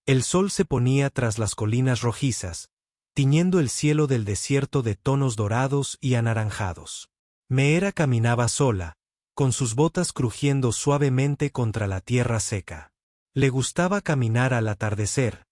El sol se ponía tras las colinas rojizas, tiñendo el cielo del desierto de tonos dorados y anaranjados. Meera caminaba sola, con sus botas crujiendo suavemente contra la tierra seca. Le gustaba caminar al atardecer,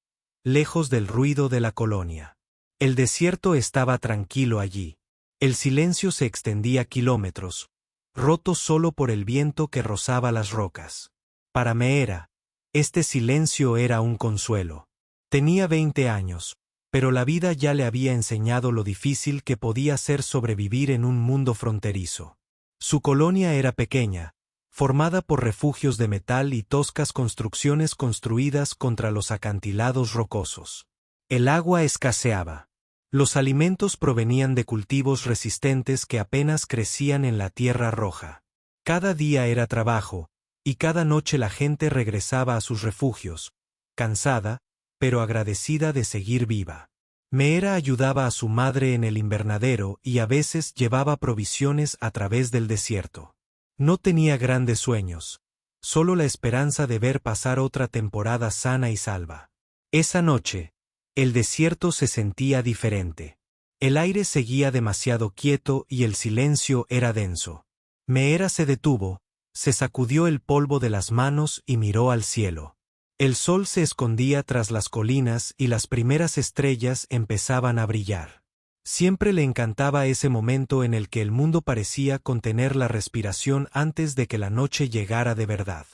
lejos del ruido de la colonia. El desierto estaba tranquilo allí. El silencio se extendía kilómetros, roto solo por el viento que rozaba las rocas. Para Meera, este silencio era un consuelo. Tenía 20 años, pero la vida ya le había enseñado lo difícil que podía ser sobrevivir en un mundo fronterizo. Su colonia era pequeña, formada por refugios de metal y toscas construcciones construidas contra los acantilados rocosos. El agua escaseaba. Los alimentos provenían de cultivos resistentes que apenas crecían en la tierra roja. Cada día era trabajo, y cada noche la gente regresaba a sus refugios, cansada, pero agradecida de seguir viva. Meera ayudaba a su madre en el invernadero y a veces llevaba provisiones a través del desierto. No tenía grandes sueños, solo la esperanza de ver pasar otra temporada sana y salva. Esa noche, el desierto se sentía diferente. El aire seguía demasiado quieto y el silencio era denso. Meera se detuvo, se sacudió el polvo de las manos y miró al cielo. El sol se escondía tras las colinas y las primeras estrellas empezaban a brillar. Siempre le encantaba ese momento en el que el mundo parecía contener la respiración antes de que la noche llegara de verdad.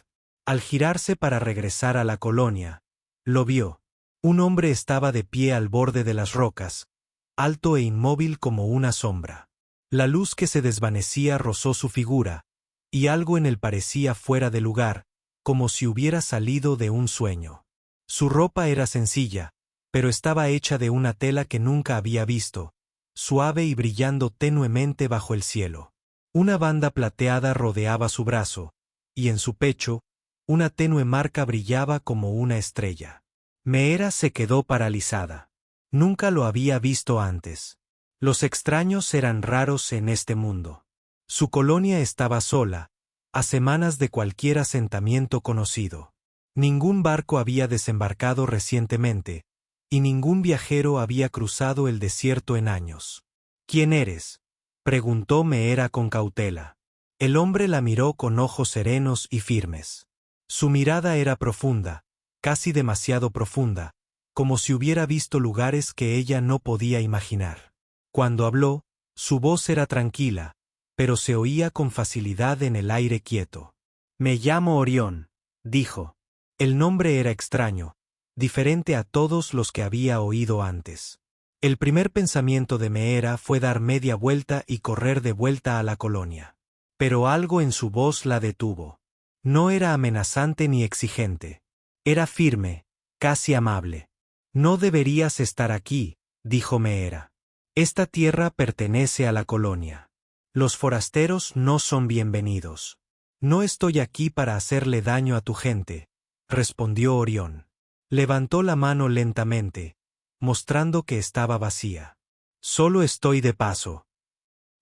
Al girarse para regresar a la colonia, lo vio. Un hombre estaba de pie al borde de las rocas, alto e inmóvil como una sombra. La luz que se desvanecía rozó su figura, y algo en él parecía fuera de lugar, como si hubiera salido de un sueño. Su ropa era sencilla, pero estaba hecha de una tela que nunca había visto, suave y brillando tenuemente bajo el cielo. Una banda plateada rodeaba su brazo, y en su pecho, una tenue marca brillaba como una estrella. Meera se quedó paralizada. Nunca lo había visto antes. Los extraños eran raros en este mundo. Su colonia estaba sola, a semanas de cualquier asentamiento conocido. Ningún barco había desembarcado recientemente, y ningún viajero había cruzado el desierto en años. ¿Quién eres?, preguntó Meera con cautela. El hombre la miró con ojos serenos y firmes. Su mirada era profunda, casi demasiado profunda, como si hubiera visto lugares que ella no podía imaginar. Cuando habló, su voz era tranquila, pero se oía con facilidad en el aire quieto. Me llamo Orión, dijo. El nombre era extraño, diferente a todos los que había oído antes. El primer pensamiento de Meera fue dar media vuelta y correr de vuelta a la colonia. Pero algo en su voz la detuvo. No era amenazante ni exigente. Era firme, casi amable. No deberías estar aquí, dijo Meera. Esta tierra pertenece a la colonia. Los forasteros no son bienvenidos. No estoy aquí para hacerle daño a tu gente, respondió Orión. Levantó la mano lentamente, mostrando que estaba vacía. Solo estoy de paso.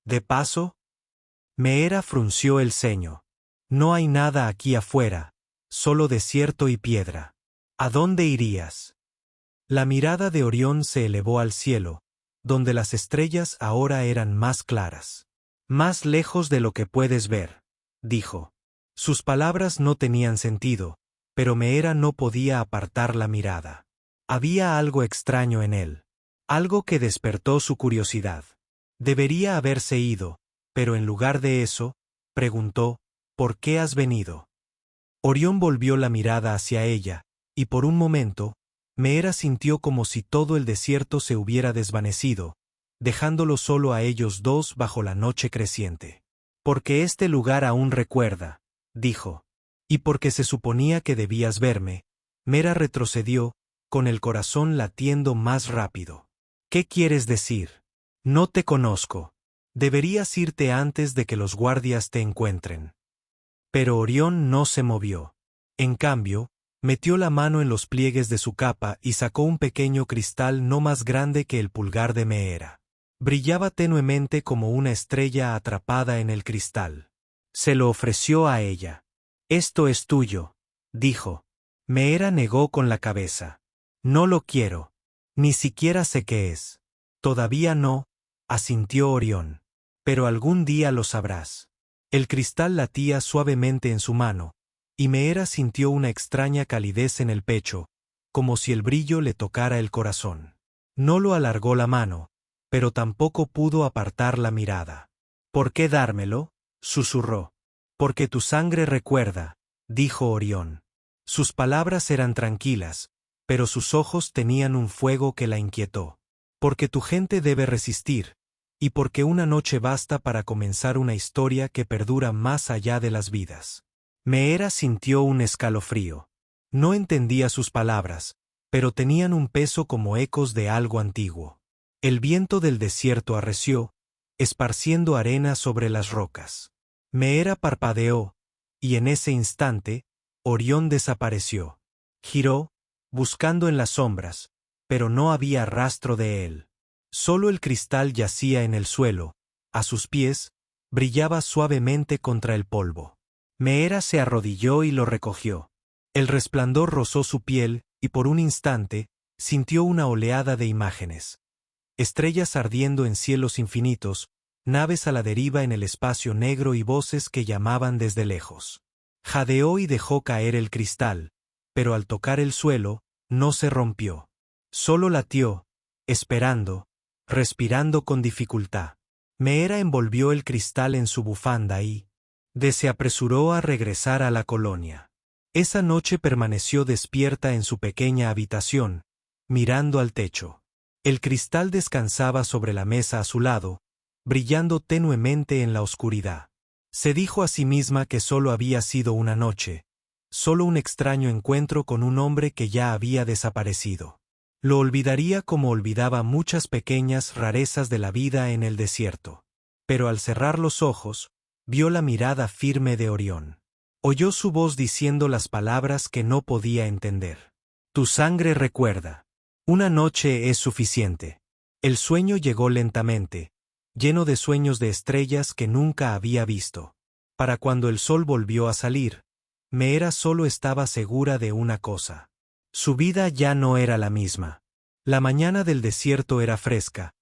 ¿De paso? Meera frunció el ceño. No hay nada aquí afuera, solo desierto y piedra. ¿A dónde irías? La mirada de Orión se elevó al cielo, donde las estrellas ahora eran más claras. Más lejos de lo que puedes ver, dijo. Sus palabras no tenían sentido, pero Meera no podía apartar la mirada. Había algo extraño en él, algo que despertó su curiosidad. Debería haberse ido, pero en lugar de eso, preguntó, ¿por qué has venido? Orión volvió la mirada hacia ella, y por un momento, Meera sintió como si todo el desierto se hubiera desvanecido, dejándolo solo a ellos dos bajo la noche creciente. Porque este lugar aún recuerda, dijo. Y porque se suponía que debías verme, Meera retrocedió, con el corazón latiendo más rápido. ¿Qué quieres decir? No te conozco. Deberías irte antes de que los guardias te encuentren. Pero Orión no se movió. En cambio, metió la mano en los pliegues de su capa y sacó un pequeño cristal no más grande que el pulgar de Meera. Brillaba tenuemente como una estrella atrapada en el cristal. Se lo ofreció a ella. Esto es tuyo, dijo. Meera negó con la cabeza. No lo quiero. Ni siquiera sé qué es. Todavía no, asintió Orión. Pero algún día lo sabrás. El cristal latía suavemente en su mano, y Meera sintió una extraña calidez en el pecho, como si el brillo le tocara el corazón. No lo alargó la mano, pero tampoco pudo apartar la mirada. ¿Por qué dármelo?, susurró. Porque tu sangre recuerda, dijo Orión. Sus palabras eran tranquilas, pero sus ojos tenían un fuego que la inquietó. Porque tu gente debe resistir, y porque una noche basta para comenzar una historia que perdura más allá de las vidas. Meera sintió un escalofrío. No entendía sus palabras, pero tenían un peso como ecos de algo antiguo. El viento del desierto arreció, esparciendo arena sobre las rocas. Meera parpadeó, y en ese instante, Orión desapareció. Giró, buscando en las sombras, pero no había rastro de él. Solo el cristal yacía en el suelo, a sus pies, brillaba suavemente contra el polvo. Meera se arrodilló y lo recogió. El resplandor rozó su piel, y por un instante, sintió una oleada de imágenes. Estrellas ardiendo en cielos infinitos, naves a la deriva en el espacio negro y voces que llamaban desde lejos. Jadeó y dejó caer el cristal, pero al tocar el suelo, no se rompió. Solo latió, esperando, respirando con dificultad. Meera envolvió el cristal en su bufanda y se apresuró a regresar a la colonia. Esa noche permaneció despierta en su pequeña habitación, mirando al techo. El cristal descansaba sobre la mesa a su lado, brillando tenuemente en la oscuridad. Se dijo a sí misma que solo había sido una noche, solo un extraño encuentro con un hombre que ya había desaparecido. Lo olvidaría como olvidaba muchas pequeñas rarezas de la vida en el desierto. Pero al cerrar los ojos, vio la mirada firme de Orión. Oyó su voz diciendo las palabras que no podía entender. Tu sangre recuerda. Una noche es suficiente. El sueño llegó lentamente, lleno de sueños de estrellas que nunca había visto. Para cuando el sol volvió a salir, Meera solo estaba segura de una cosa. Su vida ya no era la misma. La mañana del desierto era fresca,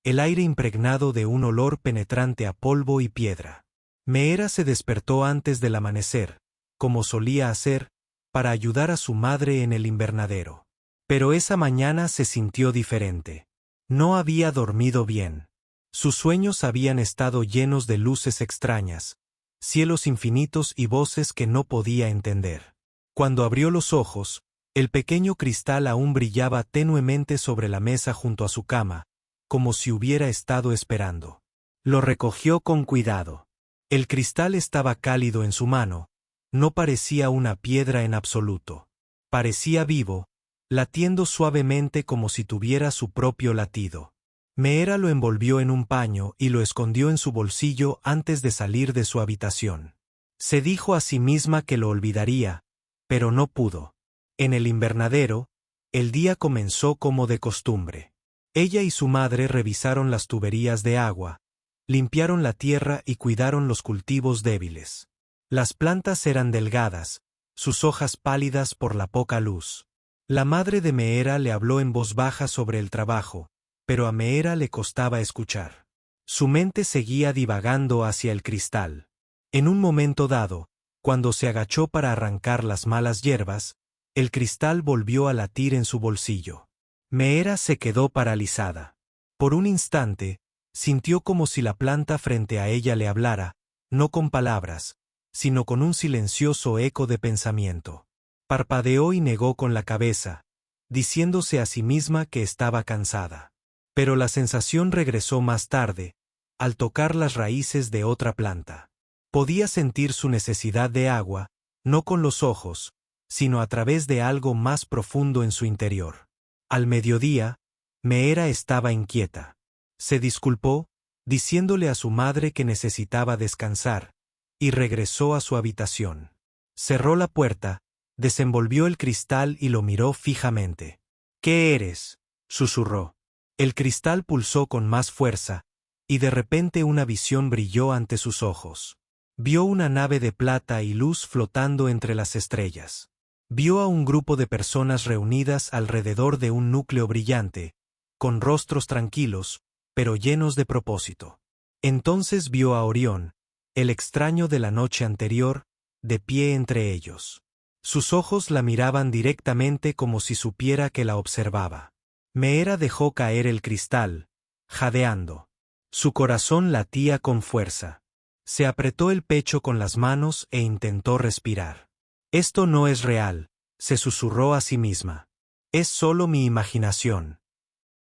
el aire impregnado de un olor penetrante a polvo y piedra. Meera se despertó antes del amanecer, como solía hacer, para ayudar a su madre en el invernadero. Pero esa mañana se sintió diferente. No había dormido bien. Sus sueños habían estado llenos de luces extrañas, cielos infinitos y voces que no podía entender. Cuando abrió los ojos, el pequeño cristal aún brillaba tenuemente sobre la mesa junto a su cama, como si hubiera estado esperando. Lo recogió con cuidado. El cristal estaba cálido en su mano, no parecía una piedra en absoluto. Parecía vivo, latiendo suavemente como si tuviera su propio latido. Meera lo envolvió en un paño y lo escondió en su bolsillo antes de salir de su habitación. Se dijo a sí misma que lo olvidaría, pero no pudo. En el invernadero, el día comenzó como de costumbre. Ella y su madre revisaron las tuberías de agua, limpiaron la tierra y cuidaron los cultivos débiles. Las plantas eran delgadas, sus hojas pálidas por la poca luz. La madre de Meera le habló en voz baja sobre el trabajo, pero a Meera le costaba escuchar. Su mente seguía divagando hacia el cristal. En un momento dado, cuando se agachó para arrancar las malas hierbas, el cristal volvió a latir en su bolsillo. Meera se quedó paralizada. Por un instante, sintió como si la planta frente a ella le hablara, no con palabras, sino con un silencioso eco de pensamiento. Parpadeó y negó con la cabeza, diciéndose a sí misma que estaba cansada. Pero la sensación regresó más tarde, al tocar las raíces de otra planta. Podía sentir su necesidad de agua, no con los ojos, sino a través de algo más profundo en su interior. Al mediodía, Meera estaba inquieta. Se disculpó, diciéndole a su madre que necesitaba descansar, y regresó a su habitación. Cerró la puerta, desenvolvió el cristal y lo miró fijamente. ¿Qué eres?, susurró. El cristal pulsó con más fuerza, y de repente una visión brilló ante sus ojos. Vio una nave de plata y luz flotando entre las estrellas. Vio a un grupo de personas reunidas alrededor de un núcleo brillante, con rostros tranquilos, pero llenos de propósito. Entonces vio a Orión, el extraño de la noche anterior, de pie entre ellos. Sus ojos la miraban directamente como si supiera que la observaba. Meera dejó caer el cristal, jadeando. Su corazón latía con fuerza. Se apretó el pecho con las manos e intentó respirar. Esto no es real, se susurró a sí misma. Es solo mi imaginación.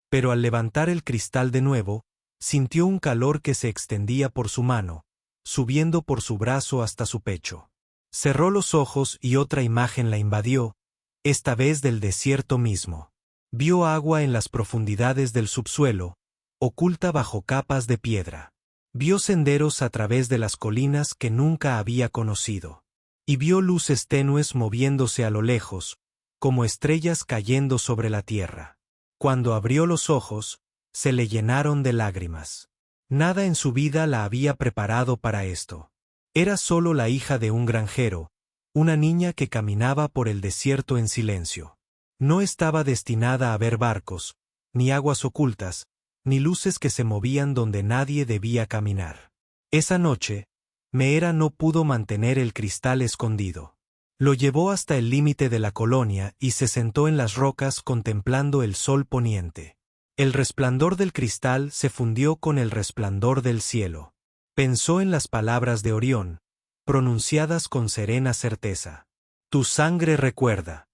Pero al levantar el cristal de nuevo, sintió un calor que se extendía por su mano, subiendo por su brazo hasta su pecho. Cerró los ojos y otra imagen la invadió, esta vez del desierto mismo. Vio agua en las profundidades del subsuelo, oculta bajo capas de piedra. Vio senderos a través de las colinas que nunca había conocido. Y vio luces tenues moviéndose a lo lejos, como estrellas cayendo sobre la tierra. Cuando abrió los ojos, se le llenaron de lágrimas. Nada en su vida la había preparado para esto. Era solo la hija de un granjero, una niña que caminaba por el desierto en silencio. No estaba destinada a ver barcos, ni aguas ocultas, ni luces que se movían donde nadie debía caminar. Esa noche, Meera no pudo mantener el cristal escondido. Lo llevó hasta el límite de la colonia y se sentó en las rocas contemplando el sol poniente. El resplandor del cristal se fundió con el resplandor del cielo. Pensó en las palabras de Orión, pronunciadas con serena certeza. Tu sangre recuerda.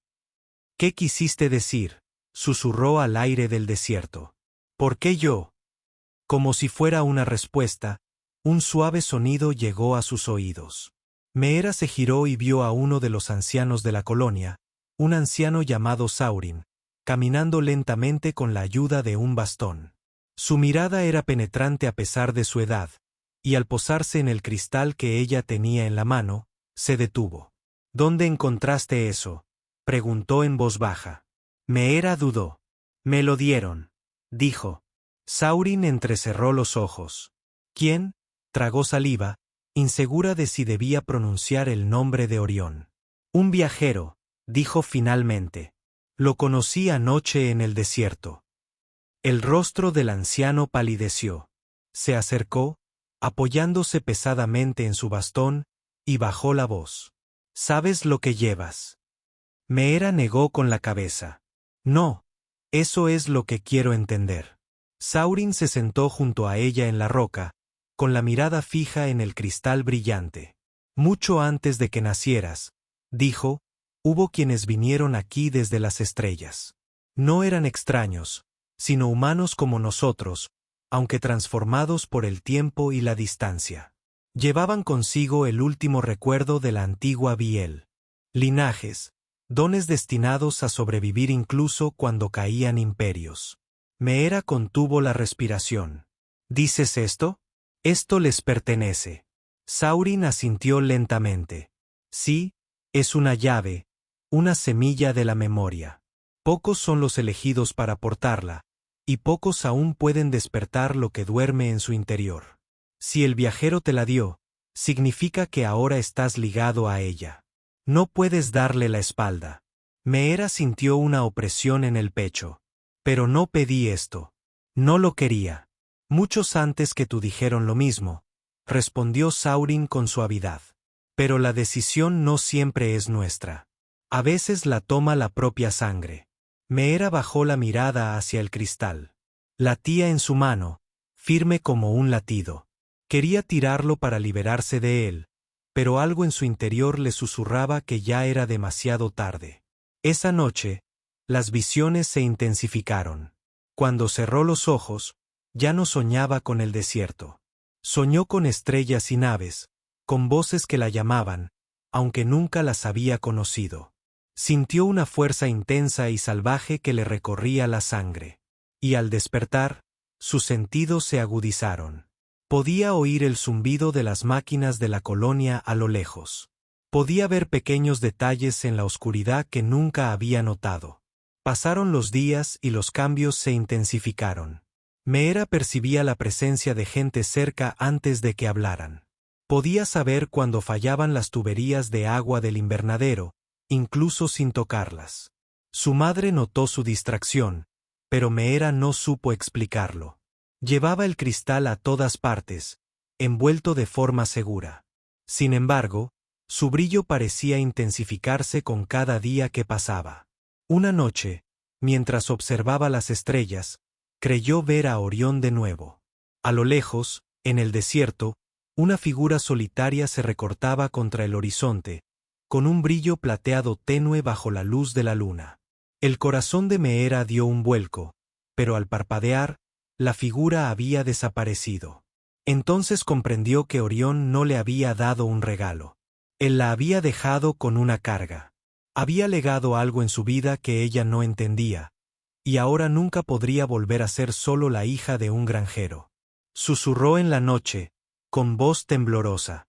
¿Qué quisiste decir?, susurró al aire del desierto. ¿Por qué yo? Como si fuera una respuesta, un suave sonido llegó a sus oídos. Meera se giró y vio a uno de los ancianos de la colonia, un anciano llamado Saurin, caminando lentamente con la ayuda de un bastón. Su mirada era penetrante a pesar de su edad, y al posarse en el cristal que ella tenía en la mano, se detuvo. ¿Dónde encontraste eso?, preguntó en voz baja. Meera dudó. Me lo dieron, dijo. Saurin entrecerró los ojos. ¿Quién? Tragó saliva, insegura de si debía pronunciar el nombre de Orión. Un viajero, dijo finalmente. Lo conocí anoche en el desierto. El rostro del anciano palideció. Se acercó, apoyándose pesadamente en su bastón, y bajó la voz. ¿Sabes lo que llevas? Meera negó con la cabeza. No, eso es lo que quiero entender. Saurin se sentó junto a ella en la roca, con la mirada fija en el cristal brillante. Mucho antes de que nacieras, dijo, hubo quienes vinieron aquí desde las estrellas. No eran extraños, sino humanos como nosotros, aunque transformados por el tiempo y la distancia. Llevaban consigo el último recuerdo de la antigua Biel. Linajes, dones destinados a sobrevivir incluso cuando caían imperios. Meera contuvo la respiración. ¿Dices esto? Esto les pertenece. Saurin asintió lentamente. Sí, es una llave, una semilla de la memoria. Pocos son los elegidos para portarla, y pocos aún pueden despertar lo que duerme en su interior. Si el viajero te la dio, significa que ahora estás ligado a ella. No puedes darle la espalda. Meera sintió una opresión en el pecho. Pero no pedí esto. No lo quería. Muchos antes que tú dijeron lo mismo, respondió Saurin con suavidad. Pero la decisión no siempre es nuestra. A veces la toma la propia sangre. Meera bajó la mirada hacia el cristal. Latía en su mano, firme como un latido. Quería tirarlo para liberarse de él, pero algo en su interior le susurraba que ya era demasiado tarde. Esa noche, las visiones se intensificaron. Cuando cerró los ojos, ya no soñaba con el desierto. Soñó con estrellas y naves, con voces que la llamaban, aunque nunca las había conocido. Sintió una fuerza intensa y salvaje que le recorría la sangre. Y al despertar, sus sentidos se agudizaron. Podía oír el zumbido de las máquinas de la colonia a lo lejos. Podía ver pequeños detalles en la oscuridad que nunca había notado. Pasaron los días y los cambios se intensificaron. Meera percibía la presencia de gente cerca antes de que hablaran. Podía saber cuando fallaban las tuberías de agua del invernadero, incluso sin tocarlas. Su madre notó su distracción, pero Meera no supo explicarlo. Llevaba el cristal a todas partes, envuelto de forma segura. Sin embargo, su brillo parecía intensificarse con cada día que pasaba. Una noche, mientras observaba las estrellas, creyó ver a Orión de nuevo. A lo lejos, en el desierto, una figura solitaria se recortaba contra el horizonte, con un brillo plateado tenue bajo la luz de la luna. El corazón de Meera dio un vuelco, pero al parpadear, la figura había desaparecido. Entonces comprendió que Orión no le había dado un regalo. Él la había dejado con una carga. Había legado algo en su vida que ella no entendía, y ahora nunca podría volver a ser solo la hija de un granjero. Susurró en la noche, con voz temblorosa.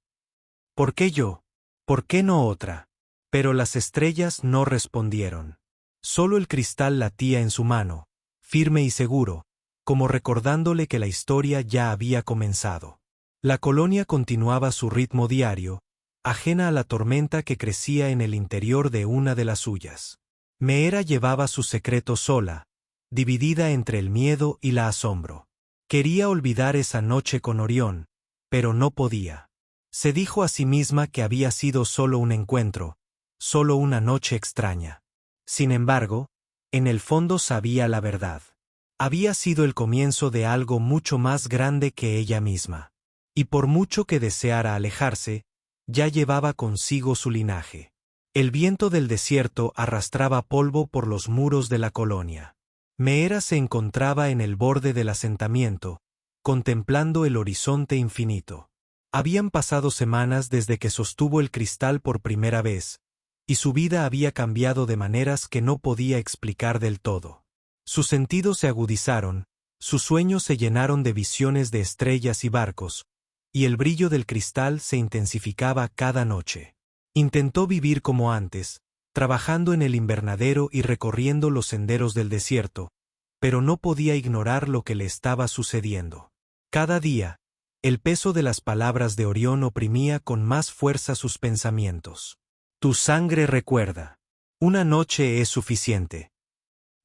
¿Por qué yo? ¿Por qué no otra? Pero las estrellas no respondieron. Solo el cristal latía en su mano, firme y seguro, como recordándole que la historia ya había comenzado. La colonia continuaba su ritmo diario, ajena a la tormenta que crecía en el interior de una de las suyas. Meera llevaba su secreto sola, dividida entre el miedo y la asombro. Quería olvidar esa noche con Orión, pero no podía. Se dijo a sí misma que había sido solo un encuentro, solo una noche extraña. Sin embargo, en el fondo sabía la verdad. Había sido el comienzo de algo mucho más grande que ella misma. Y por mucho que deseara alejarse, ya llevaba consigo su linaje. El viento del desierto arrastraba polvo por los muros de la colonia. Meera se encontraba en el borde del asentamiento, contemplando el horizonte infinito. Habían pasado semanas desde que sostuvo el cristal por primera vez, y su vida había cambiado de maneras que no podía explicar del todo. Sus sentidos se agudizaron, sus sueños se llenaron de visiones de estrellas y barcos, y el brillo del cristal se intensificaba cada noche. Intentó vivir como antes, trabajando en el invernadero y recorriendo los senderos del desierto, pero no podía ignorar lo que le estaba sucediendo. Cada día, el peso de las palabras de Orión oprimía con más fuerza sus pensamientos. Tu sangre recuerda. Una noche es suficiente.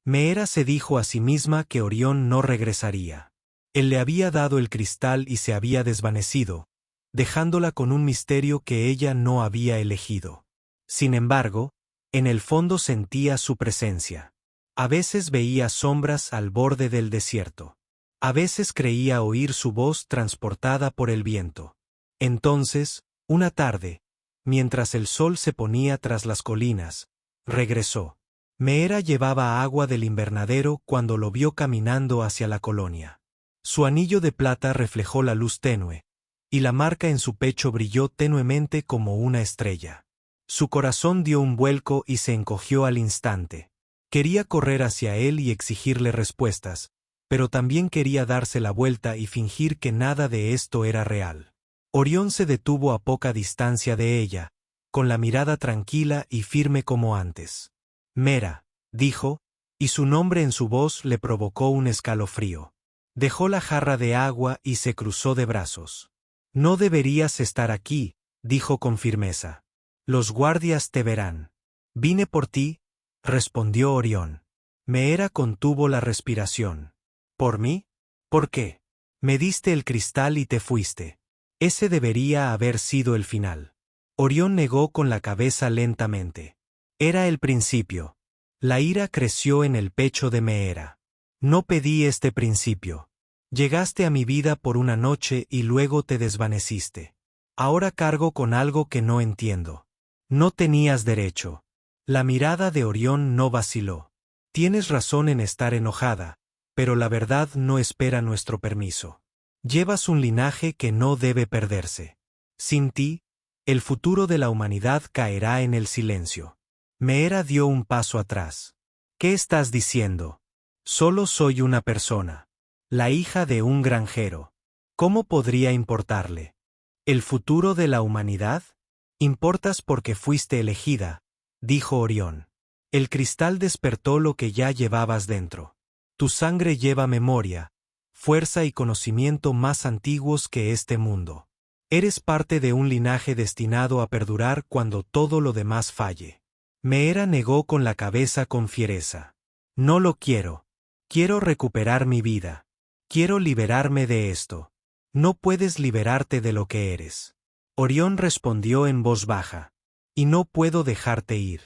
Meera se dijo a sí misma que Orión no regresaría. Él le había dado el cristal y se había desvanecido, dejándola con un misterio que ella no había elegido. Sin embargo, en el fondo sentía su presencia. A veces veía sombras al borde del desierto. A veces creía oír su voz transportada por el viento. Entonces, una tarde, mientras el sol se ponía tras las colinas, regresó. Meera llevaba agua del invernadero cuando lo vio caminando hacia la colonia. Su anillo de plata reflejó la luz tenue, y la marca en su pecho brilló tenuemente como una estrella. Su corazón dio un vuelco y se encogió al instante. Quería correr hacia él y exigirle respuestas, pero también quería darse la vuelta y fingir que nada de esto era real. Orión se detuvo a poca distancia de ella, con la mirada tranquila y firme como antes. Meera, dijo, y su nombre en su voz le provocó un escalofrío. Dejó la jarra de agua y se cruzó de brazos. No deberías estar aquí, dijo con firmeza. Los guardias te verán. Vine por ti, respondió Orión. Meera contuvo la respiración. ¿Por mí? ¿Por qué? Me diste el cristal y te fuiste. Ese debería haber sido el final. Orión negó con la cabeza lentamente. Era el principio. La ira creció en el pecho de Meera. No pedí este principio. Llegaste a mi vida por una noche y luego te desvaneciste. Ahora cargo con algo que no entiendo. No tenías derecho. La mirada de Orión no vaciló. Tienes razón en estar enojada, pero la verdad no espera nuestro permiso. Llevas un linaje que no debe perderse. Sin ti, el futuro de la humanidad caerá en el silencio. Meera dio un paso atrás. ¿Qué estás diciendo? Solo soy una persona. La hija de un granjero. ¿Cómo podría importarle? ¿El futuro de la humanidad? Importas porque fuiste elegida, dijo Orión. El cristal despertó lo que ya llevabas dentro. Tu sangre lleva memoria, fuerza y conocimiento más antiguos que este mundo. Eres parte de un linaje destinado a perdurar cuando todo lo demás falle. Meera negó con la cabeza con fiereza. No lo quiero. Quiero recuperar mi vida. Quiero liberarme de esto. No puedes liberarte de lo que eres. Orión respondió en voz baja. Y no puedo dejarte ir.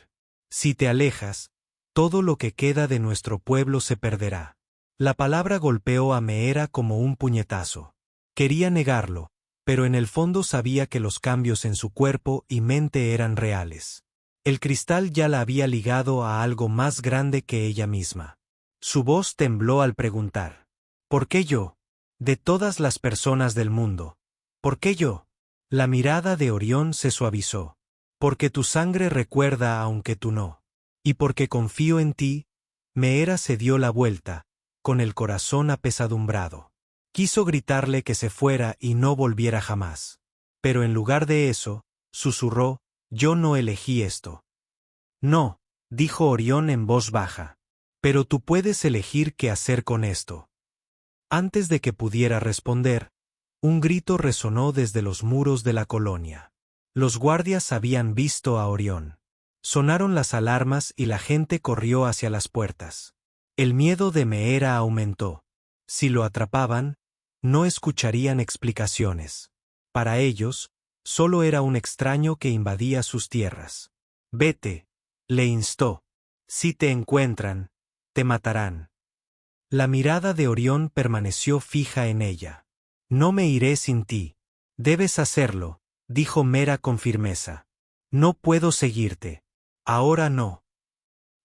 Si te alejas, todo lo que queda de nuestro pueblo se perderá. La palabra golpeó a Meera como un puñetazo. Quería negarlo, pero en el fondo sabía que los cambios en su cuerpo y mente eran reales. El cristal ya la había ligado a algo más grande que ella misma. Su voz tembló al preguntar: ¿por qué yo? De todas las personas del mundo, ¿por qué yo? La mirada de Orión se suavizó. Porque tu sangre recuerda aunque tú no. Y porque confío en ti. Meera se dio la vuelta, con el corazón apesadumbrado. Quiso gritarle que se fuera y no volviera jamás. Pero en lugar de eso, susurró: yo no elegí esto. No, dijo Orión en voz baja. Pero tú puedes elegir qué hacer con esto. Antes de que pudiera responder, un grito resonó desde los muros de la colonia. Los guardias habían visto a Orión. Sonaron las alarmas y la gente corrió hacia las puertas. El miedo de Meera aumentó. Si lo atrapaban, no escucharían explicaciones. Para ellos, solo era un extraño que invadía sus tierras. Vete, le instó. Si te encuentran, te matarán. La mirada de Orión permaneció fija en ella. No me iré sin ti. Debes hacerlo, dijo Meera con firmeza. No puedo seguirte. Ahora no.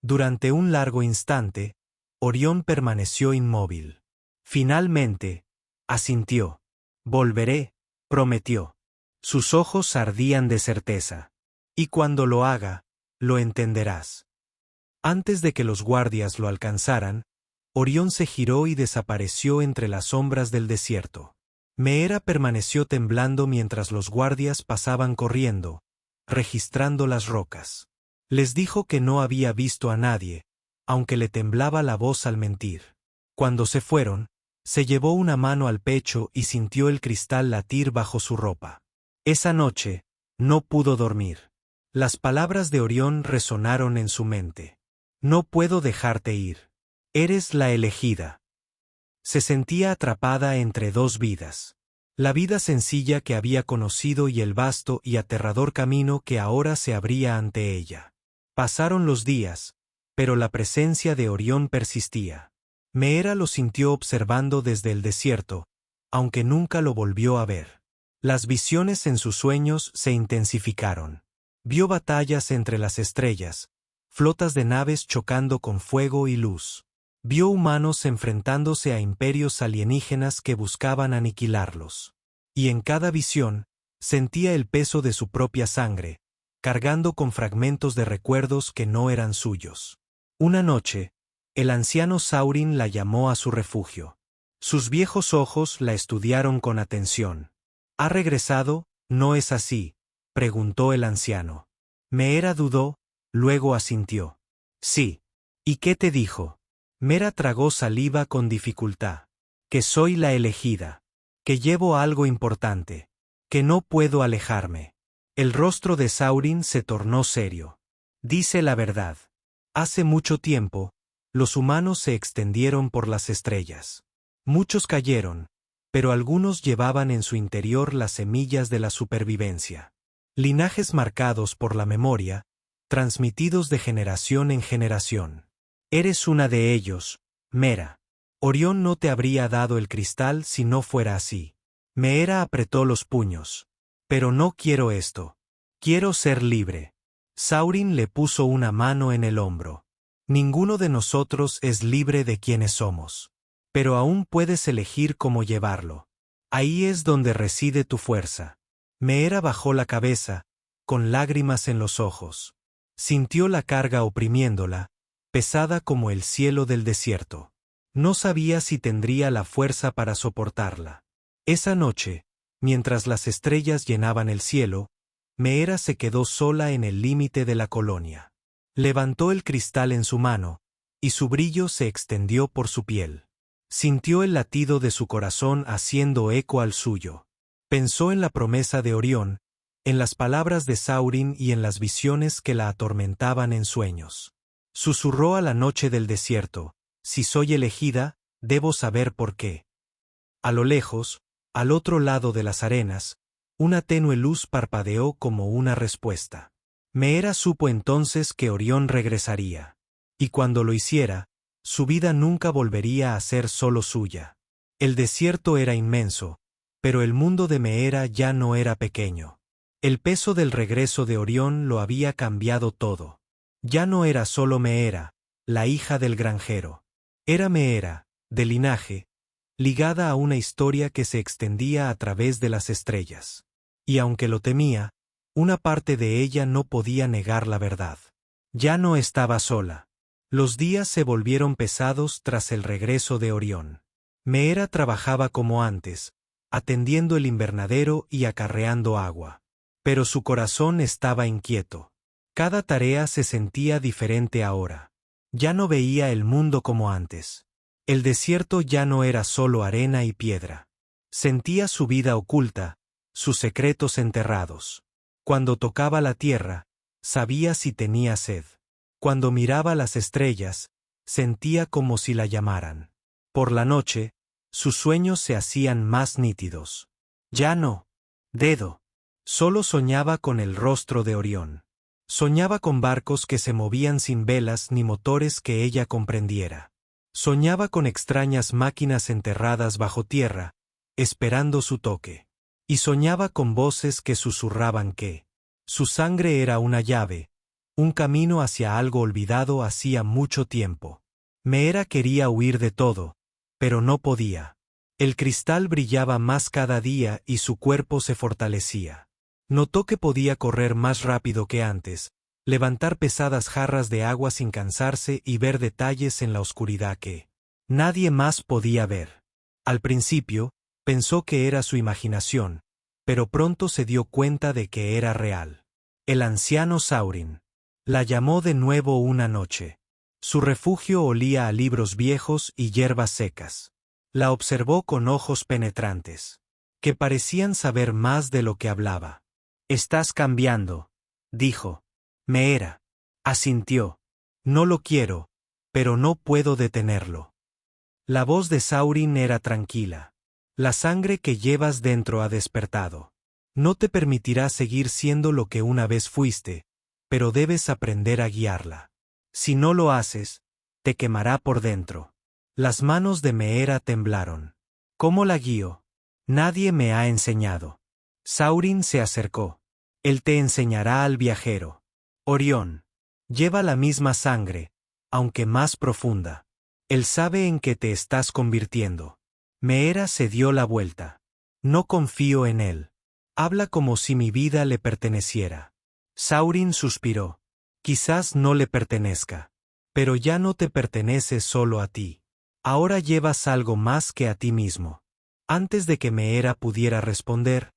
Durante un largo instante, Orión permaneció inmóvil. Finalmente, asintió. Volveré, prometió. Sus ojos ardían de certeza. Y cuando lo haga, lo entenderás. Antes de que los guardias lo alcanzaran, Orión se giró y desapareció entre las sombras del desierto. Meera permaneció temblando mientras los guardias pasaban corriendo, registrando las rocas. Les dijo que no había visto a nadie, aunque le temblaba la voz al mentir. Cuando se fueron, se llevó una mano al pecho y sintió el cristal latir bajo su ropa. Esa noche, no pudo dormir. Las palabras de Orión resonaron en su mente. No puedo dejarte ir. Eres la elegida. Se sentía atrapada entre dos vidas. La vida sencilla que había conocido y el vasto y aterrador camino que ahora se abría ante ella. Pasaron los días, pero la presencia de Orión persistía. Meera lo sintió observando desde el desierto, aunque nunca lo volvió a ver. Las visiones en sus sueños se intensificaron. Vio batallas entre las estrellas, flotas de naves chocando con fuego y luz. Vio humanos enfrentándose a imperios alienígenas que buscaban aniquilarlos. Y en cada visión, sentía el peso de su propia sangre, cargando con fragmentos de recuerdos que no eran suyos. Una noche, el anciano Saurin la llamó a su refugio. Sus viejos ojos la estudiaron con atención. ¿Ha regresado? ¿No es así?, preguntó el anciano. Meera dudó, luego asintió. Sí. ¿Y qué te dijo? Meera tragó saliva con dificultad. Que soy la elegida. Que llevo algo importante. Que no puedo alejarme. El rostro de Saurin se tornó serio. Dice la verdad. Hace mucho tiempo, los humanos se extendieron por las estrellas. Muchos cayeron, pero algunos llevaban en su interior las semillas de la supervivencia. Linajes marcados por la memoria, transmitidos de generación en generación. Eres una de ellos, Meera. Orión no te habría dado el cristal si no fuera así. Meera apretó los puños. Pero no quiero esto. Quiero ser libre. Saurin le puso una mano en el hombro. Ninguno de nosotros es libre de quienes somos. Pero aún puedes elegir cómo llevarlo. Ahí es donde reside tu fuerza. Meera bajó la cabeza, con lágrimas en los ojos. Sintió la carga oprimiéndola, pesada como el cielo del desierto. No sabía si tendría la fuerza para soportarla. Esa noche, mientras las estrellas llenaban el cielo, Meera se quedó sola en el límite de la colonia. Levantó el cristal en su mano, y su brillo se extendió por su piel. Sintió el latido de su corazón haciendo eco al suyo. Pensó en la promesa de Orión, en las palabras de Saurin y en las visiones que la atormentaban en sueños. Susurró a la noche del desierto: si soy elegida, debo saber por qué. A lo lejos, al otro lado de las arenas, una tenue luz parpadeó como una respuesta. Meera supo entonces que Orión regresaría. Y cuando lo hiciera, su vida nunca volvería a ser solo suya. El desierto era inmenso, pero el mundo de Meera ya no era pequeño. El peso del regreso de Orión lo había cambiado todo. Ya no era solo Meera, la hija del granjero. Era Meera, de linaje, ligada a una historia que se extendía a través de las estrellas. Y aunque lo temía, una parte de ella no podía negar la verdad. Ya no estaba sola. Los días se volvieron pesados tras el regreso de Orión. Meera trabajaba como antes, atendiendo el invernadero y acarreando agua. Pero su corazón estaba inquieto. Cada tarea se sentía diferente ahora. Ya no veía el mundo como antes. El desierto ya no era solo arena y piedra. Sentía su vida oculta, sus secretos enterrados. Cuando tocaba la tierra, sabía si tenía sed. Cuando miraba las estrellas, sentía como si la llamaran. Por la noche, sus sueños se hacían más nítidos. Ya no. Dedo. Solo soñaba con el rostro de Orión. Soñaba con barcos que se movían sin velas ni motores que ella comprendiera. Soñaba con extrañas máquinas enterradas bajo tierra, esperando su toque. Y soñaba con voces que susurraban que su sangre era una llave, un camino hacia algo olvidado hacía mucho tiempo. Meera quería huir de todo, pero no podía. El cristal brillaba más cada día y su cuerpo se fortalecía. Notó que podía correr más rápido que antes, levantar pesadas jarras de agua sin cansarse y ver detalles en la oscuridad que nadie más podía ver. Al principio, pensó que era su imaginación, pero pronto se dio cuenta de que era real. El anciano Saurin la llamó de nuevo una noche. Su refugio olía a libros viejos y hierbas secas. La observó con ojos penetrantes, que parecían saber más de lo que hablaba. «Estás cambiando», dijo. Meera asintió. «No lo quiero, pero no puedo detenerlo». La voz de Saurin era tranquila. «La sangre que llevas dentro ha despertado. No te permitirá seguir siendo lo que una vez fuiste, pero debes aprender a guiarla. Si no lo haces, te quemará por dentro». Las manos de Meera temblaron. «¿Cómo la guío? Nadie me ha enseñado». Saurin se acercó. «Él te enseñará al viajero. Orión. Lleva la misma sangre, aunque más profunda. Él sabe en qué te estás convirtiendo». Meera se dio la vuelta. «No confío en él. Habla como si mi vida le perteneciera». Saurin suspiró. «Quizás no le pertenezca. Pero ya no te pertenece solo a ti. Ahora llevas algo más que a ti mismo». Antes de que Meera pudiera responder,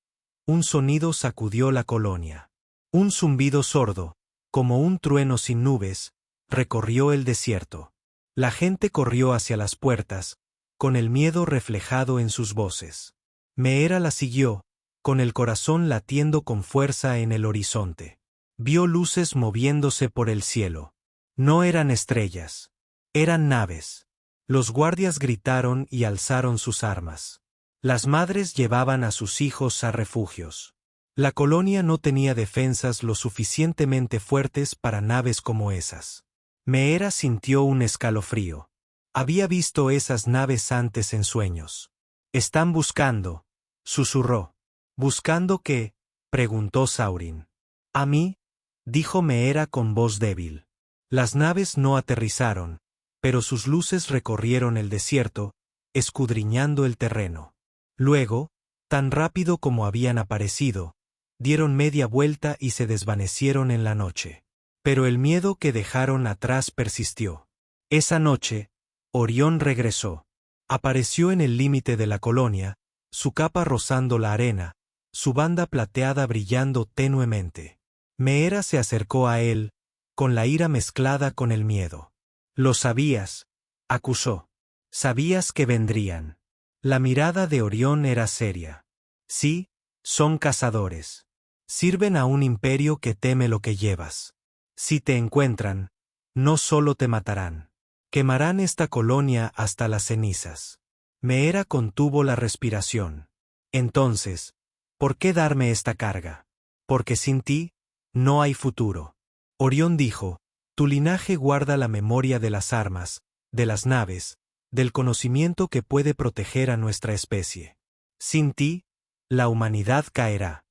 un sonido sacudió la colonia. Un zumbido sordo, como un trueno sin nubes, recorrió el desierto. La gente corrió hacia las puertas, con el miedo reflejado en sus voces. Meera la siguió, con el corazón latiendo con fuerza en el horizonte. Vio luces moviéndose por el cielo. No eran estrellas. Eran naves. Los guardias gritaron y alzaron sus armas. Las madres llevaban a sus hijos a refugios. La colonia no tenía defensas lo suficientemente fuertes para naves como esas. Meera sintió un escalofrío. Había visto esas naves antes en sueños. «Están buscando», susurró. «¿Buscando qué?», preguntó Saurin. «A mí», dijo Meera con voz débil. Las naves no aterrizaron, pero sus luces recorrieron el desierto, escudriñando el terreno. Luego, tan rápido como habían aparecido, dieron media vuelta y se desvanecieron en la noche. Pero el miedo que dejaron atrás persistió. Esa noche, Orión regresó. Apareció en el límite de la colonia, su capa rozando la arena, su banda plateada brillando tenuemente. Meera se acercó a él, con la ira mezclada con el miedo. «Lo sabías», acusó. «Sabías que vendrían». La mirada de Orión era seria. «Sí, son cazadores. Sirven a un imperio que teme lo que llevas. Si te encuentran, no solo te matarán. Quemarán esta colonia hasta las cenizas. Meera contuvo la respiración. Entonces, ¿por qué darme esta carga? Porque sin ti, no hay futuro. Orión dijo, tu linaje guarda la memoria de las armas, de las naves, del conocimiento que puede proteger a nuestra especie. Sin ti, la humanidad caerá.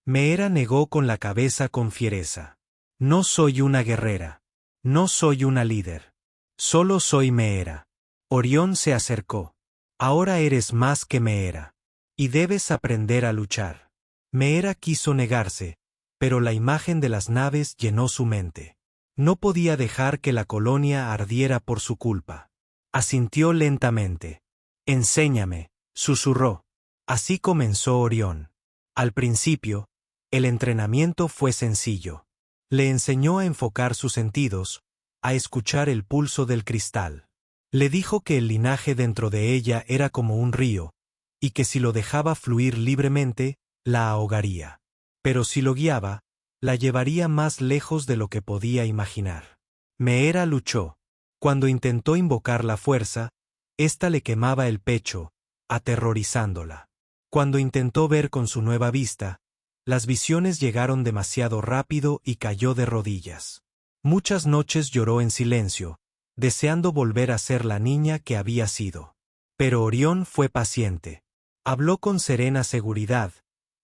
Meera negó con la cabeza con fiereza. No soy una guerrera. No soy una líder. Solo soy Meera. Orión se acercó. Ahora eres más que Meera. Y debes aprender a luchar. Meera quiso negarse, pero la imagen de las naves llenó su mente. No podía dejar que la colonia ardiera por su culpa. Asintió lentamente. Enséñame, susurró. Así comenzó Orión. Al principio, el entrenamiento fue sencillo. Le enseñó a enfocar sus sentidos, a escuchar el pulso del cristal. Le dijo que el linaje dentro de ella era como un río, y que si lo dejaba fluir libremente, la ahogaría. Pero si lo guiaba, la llevaría más lejos de lo que podía imaginar. Meera luchó. Cuando intentó invocar la fuerza, ésta le quemaba el pecho, aterrorizándola. Cuando intentó ver con su nueva vista, las visiones llegaron demasiado rápido y cayó de rodillas. Muchas noches lloró en silencio, deseando volver a ser la niña que había sido. Pero Orión fue paciente. Habló con serena seguridad,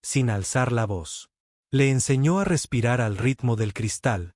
sin alzar la voz. Le enseñó a respirar al ritmo del cristal,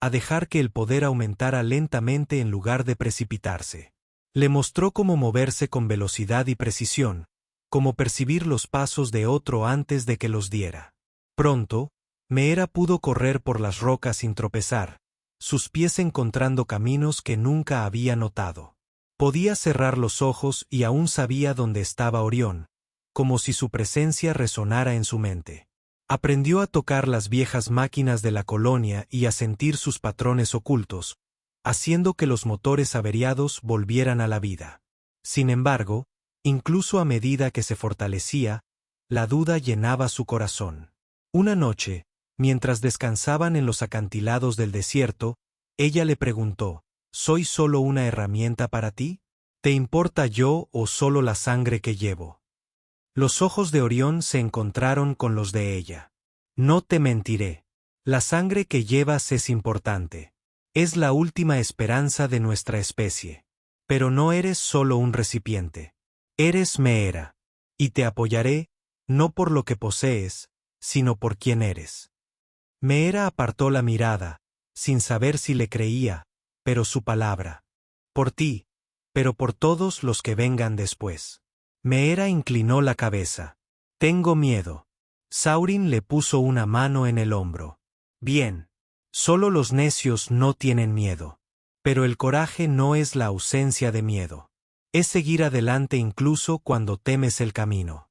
a dejar que el poder aumentara lentamente en lugar de precipitarse. Le mostró cómo moverse con velocidad y precisión, cómo percibir los pasos de otro antes de que los diera. Pronto, Meera pudo correr por las rocas sin tropezar, sus pies encontrando caminos que nunca había notado. Podía cerrar los ojos y aún sabía dónde estaba Orión, como si su presencia resonara en su mente. Aprendió a tocar las viejas máquinas de la colonia y a sentir sus patrones ocultos, haciendo que los motores averiados volvieran a la vida. Sin embargo, incluso a medida que se fortalecía, la duda llenaba su corazón. Una noche, mientras descansaban en los acantilados del desierto, ella le preguntó, ¿soy solo una herramienta para ti? ¿Te importa yo o solo la sangre que llevo? Los ojos de Orión se encontraron con los de ella. No te mentiré. La sangre que llevas es importante. Es la última esperanza de nuestra especie. Pero no eres solo un recipiente. Eres Meera. Y te apoyaré, no por lo que posees, sino por quién eres. Meera apartó la mirada, sin saber si le creía, pero su palabra. Por ti, pero por todos los que vengan después. Meera inclinó la cabeza. Tengo miedo. Saurin le puso una mano en el hombro. Bien. Solo los necios no tienen miedo. Pero el coraje no es la ausencia de miedo. Es seguir adelante incluso cuando temes el camino.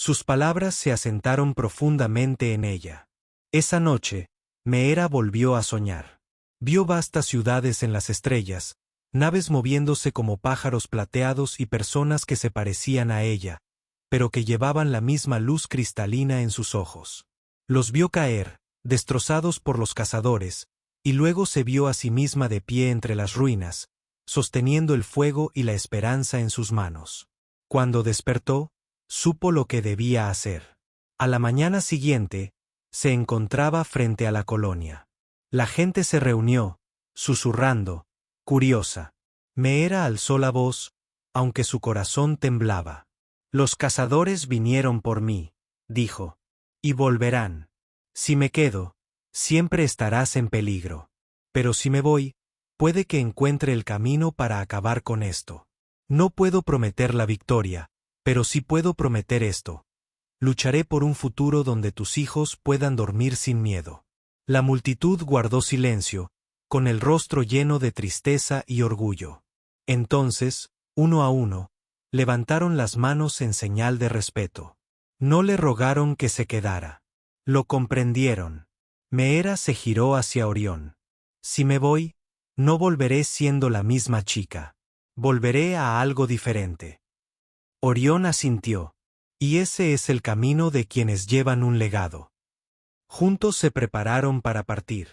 Sus palabras se asentaron profundamente en ella. Esa noche, Meera volvió a soñar. Vio vastas ciudades en las estrellas, naves moviéndose como pájaros plateados y personas que se parecían a ella, pero que llevaban la misma luz cristalina en sus ojos. Los vio caer, destrozados por los cazadores, y luego se vio a sí misma de pie entre las ruinas, sosteniendo el fuego y la esperanza en sus manos. Cuando despertó, supo lo que debía hacer. A la mañana siguiente, se encontraba frente a la colonia. La gente se reunió, susurrando, curiosa. Meera alzó la voz, aunque su corazón temblaba. Los cazadores vinieron por mí, dijo, y volverán. Si me quedo, siempre estarás en peligro. Pero si me voy, puede que encuentre el camino para acabar con esto. No puedo prometer la victoria, pero sí puedo prometer esto. Lucharé por un futuro donde tus hijos puedan dormir sin miedo. La multitud guardó silencio, con el rostro lleno de tristeza y orgullo. Entonces, uno a uno, levantaron las manos en señal de respeto. No le rogaron que se quedara. Lo comprendieron. Meera se giró hacia Orión. Si me voy, no volveré siendo la misma chica. Volveré a algo diferente. Orión asintió. Y ese es el camino de quienes llevan un legado. Juntos se prepararon para partir.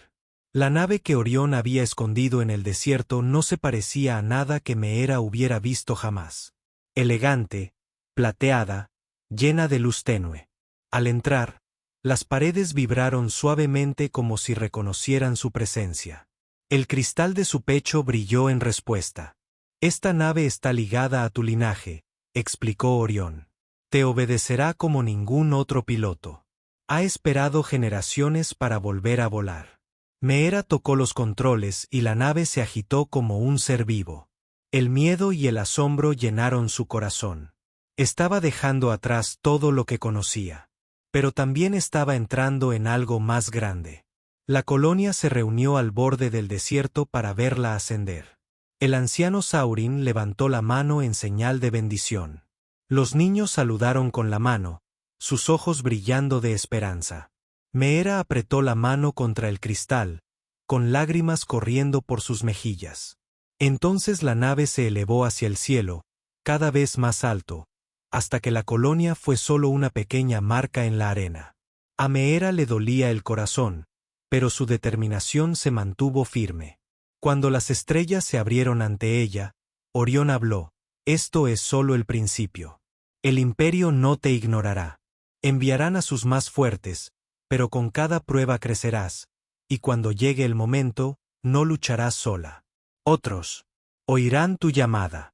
La nave que Orión había escondido en el desierto no se parecía a nada que Meera hubiera visto jamás. Elegante, plateada, llena de luz tenue. Al entrar, las paredes vibraron suavemente como si reconocieran su presencia. El cristal de su pecho brilló en respuesta. Esta nave está ligada a tu linaje, explicó Orión. Te obedecerá como ningún otro piloto. Ha esperado generaciones para volver a volar. Meera tocó los controles y la nave se agitó como un ser vivo. El miedo y el asombro llenaron su corazón. Estaba dejando atrás todo lo que conocía. Pero también estaba entrando en algo más grande. La colonia se reunió al borde del desierto para verla ascender. El anciano Saurin levantó la mano en señal de bendición. Los niños saludaron con la mano, sus ojos brillando de esperanza. Meera apretó la mano contra el cristal, con lágrimas corriendo por sus mejillas. Entonces la nave se elevó hacia el cielo, cada vez más alto, hasta que la colonia fue solo una pequeña marca en la arena. A Meera le dolía el corazón, pero su determinación se mantuvo firme. Cuando las estrellas se abrieron ante ella, Orión habló: esto es solo el principio. El imperio no te ignorará. Enviarán a sus más fuertes, pero con cada prueba crecerás, y cuando llegue el momento, no lucharás sola. Otros oirán tu llamada.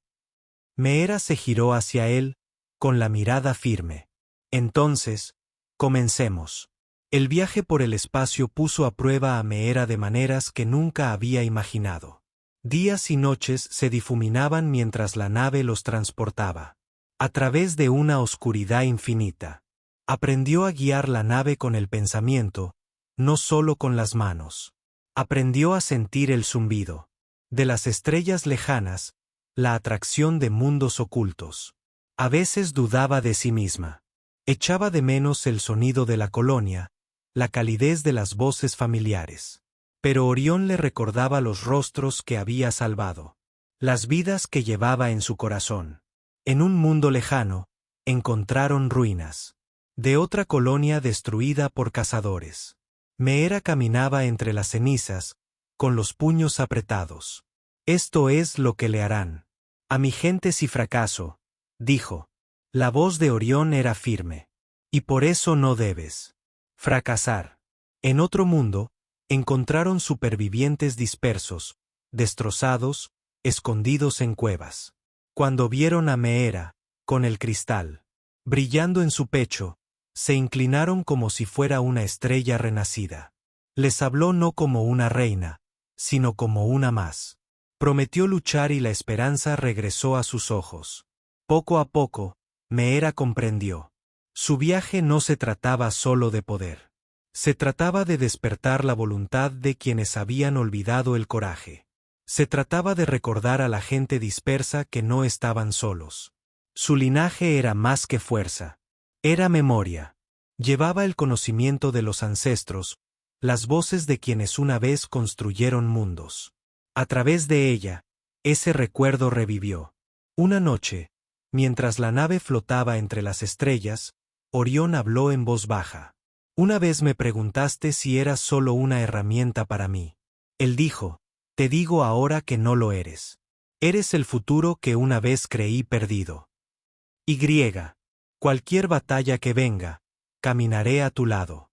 Meera se giró hacia él, con la mirada firme. Entonces, comencemos. El viaje por el espacio puso a prueba a Meera de maneras que nunca había imaginado. Días y noches se difuminaban mientras la nave los transportaba. A través de una oscuridad infinita. Aprendió a guiar la nave con el pensamiento, no solo con las manos. Aprendió a sentir el zumbido de las estrellas lejanas, la atracción de mundos ocultos. A veces dudaba de sí misma. Echaba de menos el sonido de la colonia, la calidez de las voces familiares. Pero Orión le recordaba los rostros que había salvado, las vidas que llevaba en su corazón. En un mundo lejano, encontraron ruinas de otra colonia destruida por cazadores. Meera caminaba entre las cenizas, con los puños apretados. Esto es lo que le harán a mi gente si fracaso, dijo. La voz de Orión era firme. Y por eso no debes fracasar. En otro mundo, encontraron supervivientes dispersos, destrozados, escondidos en cuevas. Cuando vieron a Meera, con el cristal brillando en su pecho, se inclinaron como si fuera una estrella renacida. Les habló no como una reina, sino como una más. Prometió luchar y la esperanza regresó a sus ojos. Poco a poco, Meera comprendió. Su viaje no se trataba solo de poder. Se trataba de despertar la voluntad de quienes habían olvidado el coraje. Se trataba de recordar a la gente dispersa que no estaban solos. Su linaje era más que fuerza. Era memoria. Llevaba el conocimiento de los ancestros, las voces de quienes una vez construyeron mundos. A través de ella, ese recuerdo revivió. Una noche, mientras la nave flotaba entre las estrellas, Orión habló en voz baja. Una vez me preguntaste si eras solo una herramienta para mí. Él dijo: te digo ahora que no lo eres. Eres el futuro que una vez creí perdido. Y cualquier batalla que venga, caminaré a tu lado.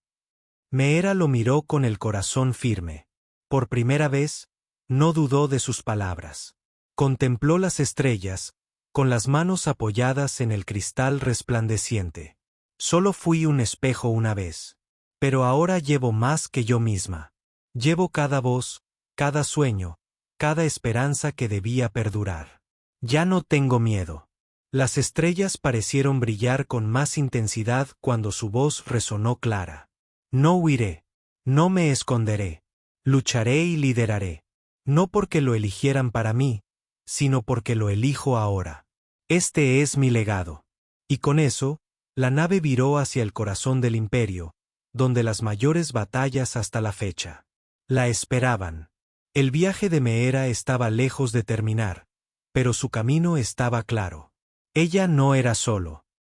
Meera lo miró con el corazón firme. Por primera vez, no dudó de sus palabras. Contempló las estrellas, con las manos apoyadas en el cristal resplandeciente. Solo fui un espejo una vez. Pero ahora llevo más que yo misma. Llevo cada voz, cada sueño, cada esperanza que debía perdurar. Ya no tengo miedo. Las estrellas parecieron brillar con más intensidad cuando su voz resonó clara. No huiré. No me esconderé. Lucharé y lideraré. No porque lo eligieran para mí, sino porque lo elijo ahora. Este es mi legado. Y con eso, la nave viró hacia el corazón del imperio, donde las mayores batallas hasta la fecha la esperaban. El viaje de Meera estaba lejos de terminar, pero su camino estaba claro. Ella no era solo